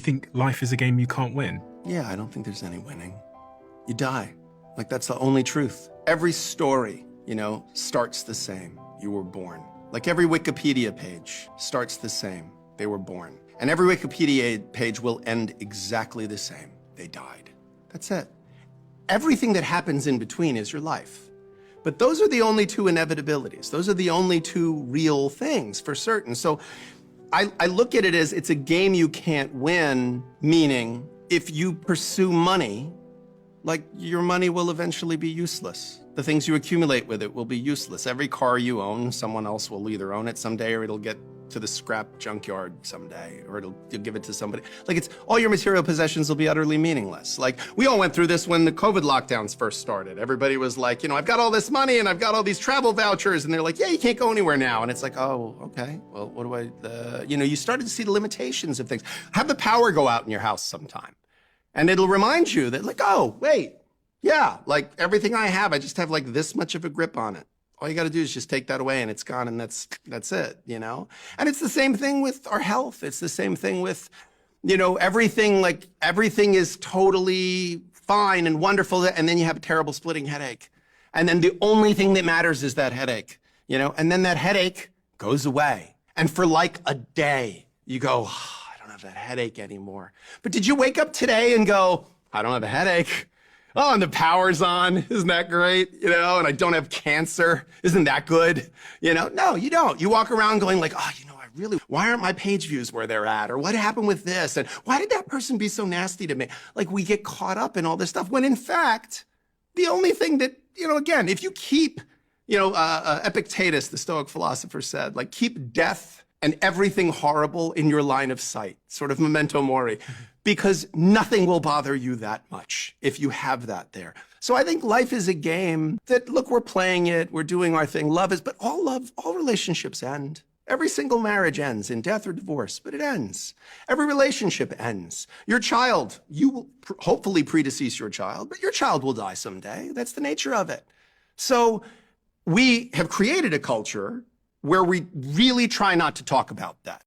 You think life is a game you can't win? Yeah, I don't think there's any winning. You die. Like, that's the only truth. Every story, starts the same. You were born. Like every Wikipedia page starts the same. They were born. And every Wikipedia page will end exactly the same. They died. That's it. Everything that happens in between is your life. But those are the only two inevitabilities. Those are the only two real things for certain. So I look at it as it's a game you can't win, meaning if you pursue money, like your money will eventually be useless. The things you accumulate with it will be useless. Every car you own, someone else will either own it someday or it'll get to the scrap junkyard someday, or you'll give it to somebody. Like, it's all your material possessions will be utterly meaningless. Like, we all went through this when the COVID lockdowns first started. Everybody was like, I've got all this money and I've got all these travel vouchers, and they're like, yeah, you can't go anywhere now. And it's like, oh, okay, well, what do I, you started to see the limitations of things. Have the power go out in your house sometime. And it'll remind you that, like, oh, wait, yeah, like everything I have, I just have like this much of a grip on it. All you got to do is just take that away and it's gone, and that's it, And it's the same thing with our health. It's the same thing with, everything, like everything is totally fine and wonderful, and then you have a terrible splitting headache. And then the only thing that matters is that headache, and then that headache goes away. And for like a day, you go, oh, I don't have that headache anymore. But did you wake up today and go, I don't have a headache? Oh, and the power's on. Isn't that great? And I don't have cancer. Isn't that good? No, you don't. You walk around going like, oh, why aren't my page views where they're at? Or what happened with this? And why did that person be so nasty to me? Like, we get caught up in all this stuff when in fact, the only thing that, again, if you keep, Epictetus, the Stoic philosopher, said, like, keep death and everything horrible in your line of sight, sort of memento mori, because nothing will bother you that much if you have that there. So I think life is a game that, look, we're playing it, we're doing our thing, but all relationships end. Every single marriage ends in death or divorce, but it ends. Every relationship ends. Your child, you will hopefully predecease your child, but your child will die someday. That's the nature of it. So we have created a culture where we really try not to talk about that.